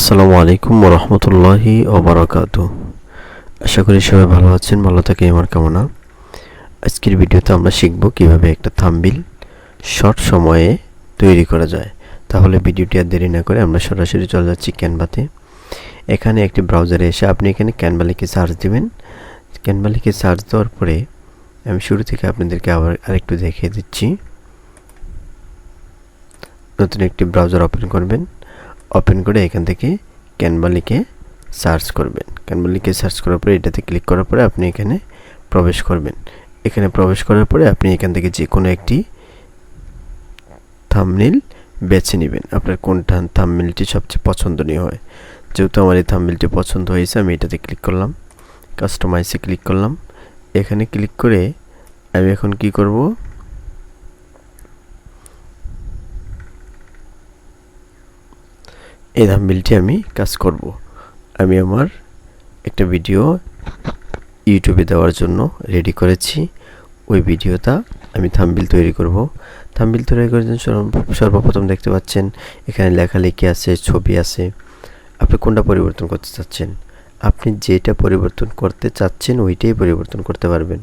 আসসালামু আলাইকুম ওয়া রাহমাতুল্লাহি ওয়া বারাকাতুহু। আশা করি সবাই ভালো আছেন, ভালো থাকেন আমার কামনা। আজকের ভিডিওতে আমরা শিখব কিভাবে একটা থাম্বনেইল শর্ট সময়ে তৈরি করা যায়। তাহলে ভিডিওটি আর দেরি না করে আমরা সরাসরি চলে যাচ্ছি ক্যানভাতে। এখানে একটি ব্রাউজারে এসে আপনি এখানে ক্যানভা লিখে সার্চ দিবেন। ক্যানভা লিখে সার্চ দেওয়ার পরে আমি শুরু থেকে আপনাদেরকে আবার আরেকটু দেখিয়ে দিচ্ছি। নতুন একটি ব্রাউজার ওপেন করবেন। ওপেন করে এখান থেকে ক্যানভা লিখে সার্চ করবেন। ক্যানভা লিখে সার্চ করার পরে এটাতে ক্লিক করার পরে আপনি এখানে প্রবেশ করবেন। এখানে প্রবেশ করার পরে আপনি এখান থেকে যে কোনো একটি থাম্বনেইল বেছে নেবেন। আপনার কোন থাম্বনেইলটি সবচেয়ে পছন্দনীয় হয়। যেহেতু আমার এই থাম্বনেইলটি পছন্দ হয়েছে আমি এটাতে ক্লিক করলাম, কাস্টমাইজে ক্লিক করলাম। এখানে ক্লিক করে আমি এখন কি করব, এই থাম্বনেইলটি আমি কাজ করব। আমি আমার একটা ভিডিও ইউটিউবে দেওয়ার জন্য রেডি করেছি। ওই ভিডিওটা আমি থাম্বনেইল তৈরি করব। থাম্বনেইল তৈরি করার জন্য সর্বপ্রথম দেখতে পাচ্ছেন এখানে লেখালেখি আছে, ছবি আছে। আপনি কোনটা পরিবর্তন করতে চাচ্ছেন? আপনি যেটা পরিবর্তন করতে চাচ্ছেন ওইটাই পরিবর্তন করতে পারবেন।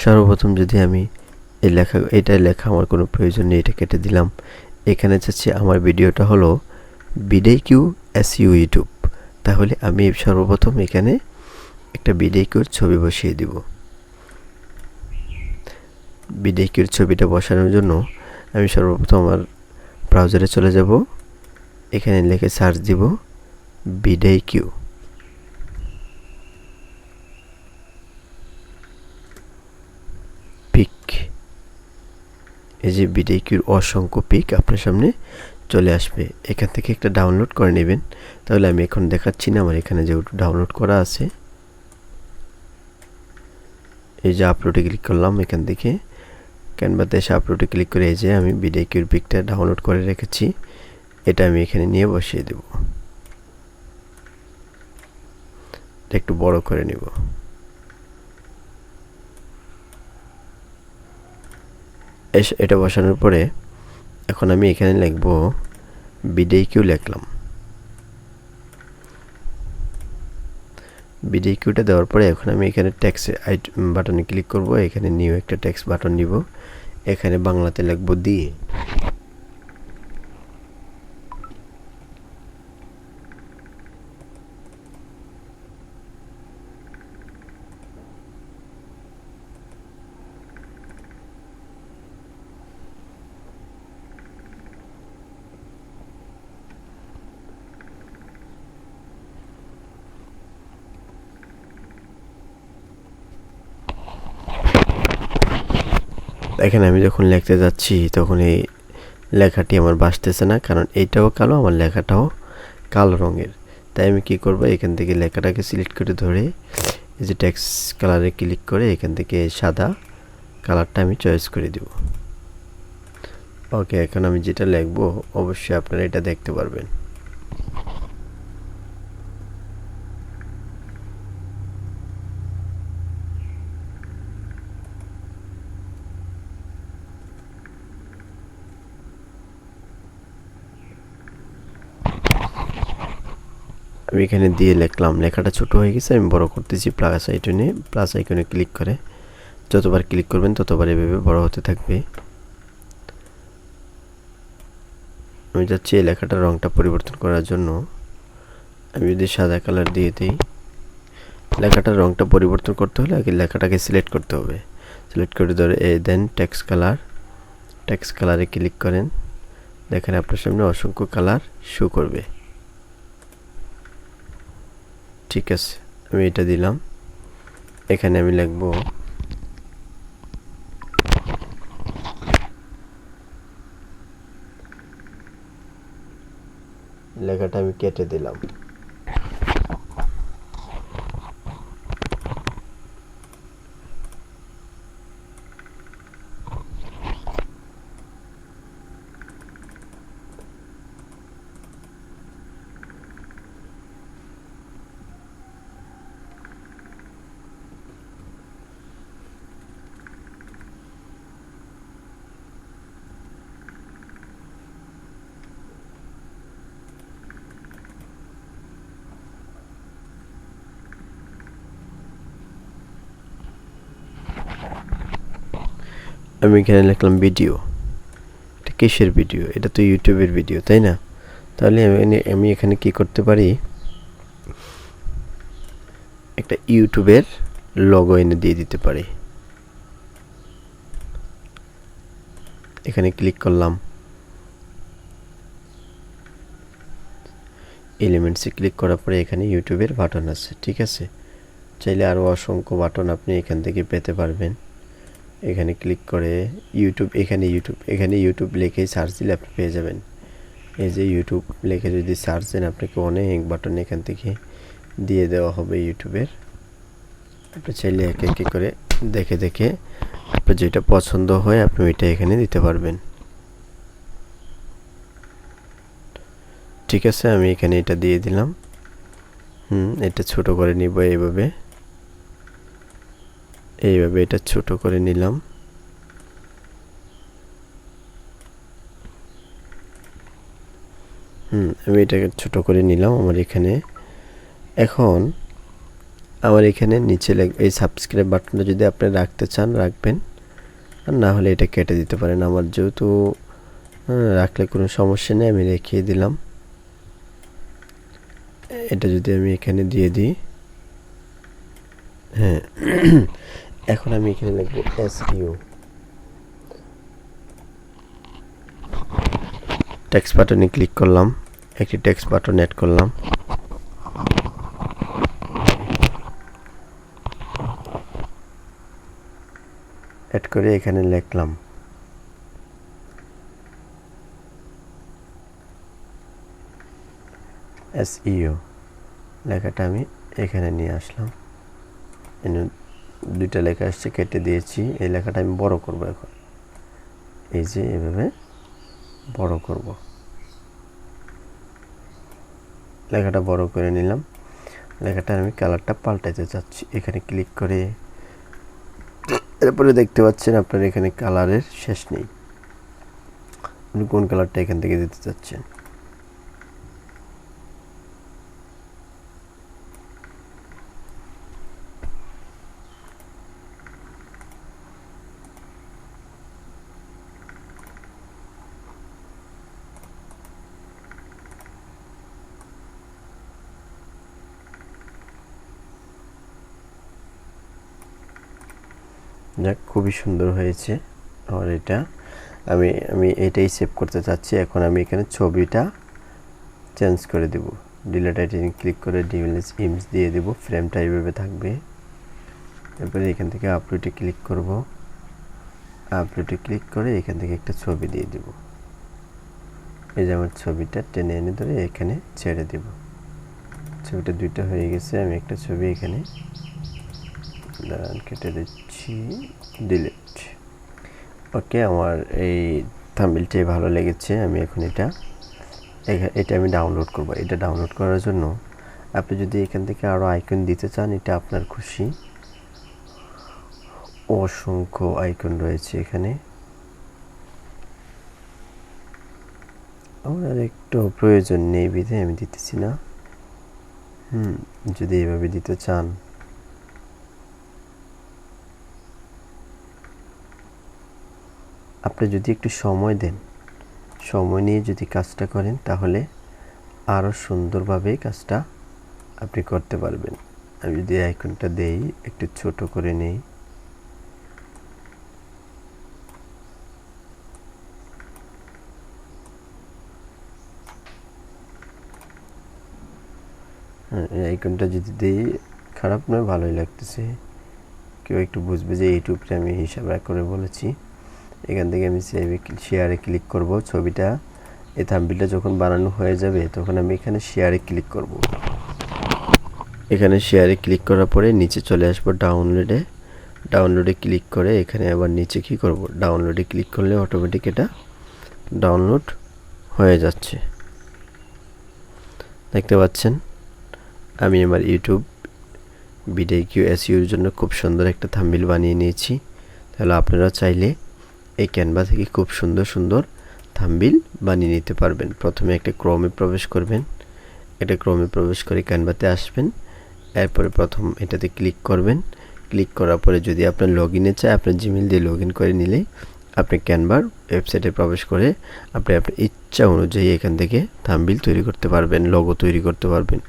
সর্বপ্রথম যদি আমি এটাই লেখা আমার কোনো প্রয়োজন নেই, এটা কেটে দিলাম। এখানে চাচ্ছি আমার ভিডিওটা হলো বিডিকিউ এসইও ইউটিউব। তাহলে আমি সর্বপ্রথম এখানে একটা বিডিকিউর ছবি বসিয়ে দিব। বিডিকিউর ছবিটা বসানোর জন্য আমি সর্বপ্রথম আমার ব্রাউজারে চলে যাব। এখানে লিখে সার্চ দিব বিডিকিউ। পিক, এই যে বিডিকিউর অসংখ্য পিক আপনার সামনে চলে আসবে। এখান থেকে একটা ডাউনলোড করে নেবেন। তাহলে আমি এখন দেখাচ্ছি না, আমার এখানে যেহেতু ডাউনলোড করা আছে। এই যে আপলোডে ক্লিক করলাম, এখান থেকে ক্যানভাতে এসে আপলোডে ক্লিক করে এই যে আমি বিডিকিউর পিকটা ডাউনলোড করে রেখেছি, এটা আমি এখানে নিয়ে বসিয়ে দেব। একটু বড় করে নিব। এটা বসানোর পরে এখন আমি এখানে লিখব বিডিকিউ লিখলাম। বিডিকিউটা দেওয়ার পরে এখন আমি এখানে টেক্সট বাটনে ক্লিক করব। এখানে নিউ একটা টেক্সট বাটন নিব। এখানে বাংলাতে লিখব দিয়ে। এখানে আমি যখন লিখতে যাচ্ছি তখন এই লেখাটি আমার বাসতেছে না, কারণ এইটাও কালো, আমার লেখাটাও কালো রঙের। তাই আমি কি করব, এখান থেকে লেখাটাকে সিলেক্ট করে ধরে এই যে টেক্সট কালারে ক্লিক করে এখান থেকে সাদা কালারটা আমি চয়েস করে দিব। ওকে, এখন আমি যেটা লিখবো অবশ্যই আপনারা এটা দেখতে পারবেন। আমি এখানে দিয়ে লিখলাম, লেখাটা ছোট হয়ে গেছে, আমি বড় করতেছি প্লাস আইকনে ক্লিক করে। যতবার ক্লিক করবেন ততবার এভাবে বড় হতে থাকবে। আমি যাচ্ছি এই লেখাটার রংটা পরিবর্তন করার জন্য। আমি যদি সাদা কালার দিয়ে দিই, লেখাটার রংটা পরিবর্তন করতে হলে আগে লেখাটাকে সিলেক্ট করতে হবে। সিলেক্ট করে ধরে দেন টেক্সট কালারে ক্লিক করেন। দেখেন আপনার সামনে অসংখ্য কালার শো করবে। ঠিক আছে, আমি এটা দিলাম। এখানে আমি লিখব লেখাটা আমি কেটে দিলাম। আমি এখানে লিখলাম ভিডিও। এটা কিসের ভিডিও? এটা তো ইউটিউবের ভিডিও, তাই না? তাহলে আমি এখানে কি করতে পারি, একটা ইউটিউবের লোগো এনে দিয়ে দিতে পারি। এখানে ক্লিক করলাম, এলিমেন্টসে ক্লিক করার পরে এখানে ইউটিউবের বাটন আছে, ঠিক আছে? চাইলে আরও অসংখ্য বাটন আপনি এখান থেকে পেতে পারবেন। এখানে ক্লিক করে ইউটিউব, এখানে ইউটিউব লিখেই সার্চ দিলে আপনি পেয়ে যাবেন। এই যে ইউটিউব লিখে যদি সার্চ দেন, আপনাকে অনেক বাটন এখান থেকে দিয়ে দেওয়া হবে ইউটিউবের। আপনি চাইলে একে একে করে দেখে দেখে আপনার যেটা পছন্দ হয় আপনি ওইটা এখানে দিতে পারবেন। ঠিক আছে, আমি এখানে এটা দিয়ে দিলাম। এটা ছোট করে নিব এইভাবে এটা ছোট করে নিলাম। আমি এটাকে ছোট করে নিলাম আমার এখানে। এখন আমার এখানে নিচে এই সাবস্ক্রাইব বাটনটা যদি আপনি রাখতে চান রাখবেন, আর না হলে এটা কেটে দিতে পারেন। আমার যেহেতু রাখলে কোনো সমস্যা নেই, আমি রেখে দিলাম। এটা যদি আমি এখানে দিয়ে দিই, হ্যাঁ। এখন আমি এখানে লিখব SEO। টেক্সট বাটনে ক্লিক করলাম, একটি টেক্সট বাটন অ্যাড করলাম। অ্যাড করে এখানে লিখলাম SEO। লেখাটা আমি এখানে নিয়ে আসলাম। দুইটা লেখা আসছে, কেটে দিয়েছি। এই লেখাটা আমি বড় করব এখন, এই যে এভাবে বড় করব। লেখাটা বড় করে নিলাম। লেখাটা আমি কালারটা পাল্টাতে চাচ্ছি। এখানে ক্লিক করে এরপরে দেখতে পাচ্ছেন আপনার এখানে কালারের শেষ নেই। আপনি কোন কালারটা এখান থেকে দিতে চাচ্ছেন। যাক, খুবই সুন্দর হয়েছে আমার এটা। আমি এটাই সেভ করতে চাচ্ছি। এখন আমি এখানে ছবিটা চেঞ্জ করে দেব। ডিলিট আইটেমে ক্লিক করে ডিলিট ইমেজ দিয়ে দেব। ফ্রেমটা এইভাবে থাকবে। তারপরে এখান থেকে আপলোডে ক্লিক করব। আপলোডে ক্লিক করে এখান থেকে একটা ছবি দিয়ে দেব। এই যে আমার ছবিটা টেনে এনে ধরে এখানে ছেড়ে দেব। ছবিটা দুইটা হয়ে গেছে। আমি একটা ছবি এখানে কেটে দিচ্ছি, ডিলিট। ওকে, আমার এই থাম্বনেলটাই ভালো লেগেছে। আমি এখন এটা আমি ডাউনলোড করব। এটা ডাউনলোড করার জন্য আপনি যদি এখান থেকে আরও আইকন দিতে চান, এটা আপনার খুশি। অসংখ্য আইকন রয়েছে এখানে। আমার আর একটু প্রয়োজন নেই বিধায় আমি দিতেছি না। যদি এভাবে দিতে চান, আপনি যদি একটু সময় দেন, সময় নিয়ে যদি কাজটা করেন, তাহলে আরও সুন্দরভাবে কাজটা আপনি করতে পারবেন। আমি যদি আইকনটা দেই, একটু ছোট করে নেই। এই আইকনটা যদি দেই, খারাপ নয়, ভালোই লাগতেছে। কেউ একটু বুঝবে যে ইউটিউবটা আমি হিসাব করে বলেছি। এখান থেকে আমি শেয়ারে ক্লিক করব। ছবিটা, এই থাম্বনেলটা যখন বানানো হয়ে যাবে, তখন আমি এখানে শেয়ারে ক্লিক করব। এখানে শেয়ারে ক্লিক করার পরে নিচে চলে আসবো ডাউনলোডে ক্লিক করে এখানে আবার নিচে কি করব, ডাউনলোডে ক্লিক করলে অটোমেটিক এটা ডাউনলোড হয়ে যাচ্ছে। দেখতে পাচ্ছেন আমি আমার ইউটিউব ভিডিও এসইওর জন্য খুব সুন্দর একটা থাম্বনেল বানিয়ে নিয়েছি। তাহলে আপনারা চাইলে এই ক্যানভা থেকে খুব সুন্দর সুন্দর থাম্বনেল বানিয়ে নিতে পারবেন। প্রথমে একটা ক্রোমে প্রবেশ করবেন। এটা ক্রোমে প্রবেশ করে ক্যানভাতে আসবেন। এরপরে প্রথম এটাতে ক্লিক করবেন। ক্লিক করার পরে যদি আপনার লগ ইনে চায়, আপনার জিমেল দিয়ে লগ ইন করে নিলে আপনি ক্যানভার ওয়েবসাইটে প্রবেশ করে আপনি আপনার ইচ্ছা অনুযায়ী এখান থেকে থাম্বনেইল তৈরি করতে পারবেন, লোগো তৈরি করতে পারবেন,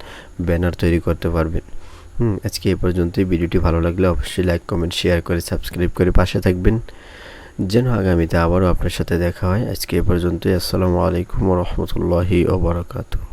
ব্যানার তৈরি করতে পারবেন। আজকে এই পর্যন্তই। ভিডিওটি ভালো লাগলে অবশ্যই লাইক, কমেন্ট, শেয়ার করে সাবস্ক্রাইব করে পাশে থাকবেন, যেন আগামীতে আবারও আপনার সাথে দেখা হয়। আজকে এই পর্যন্তই। আসসালামু আলাইকুম ওয়া রাহমাতুল্লাহি ওয়া বারাকাতুহু।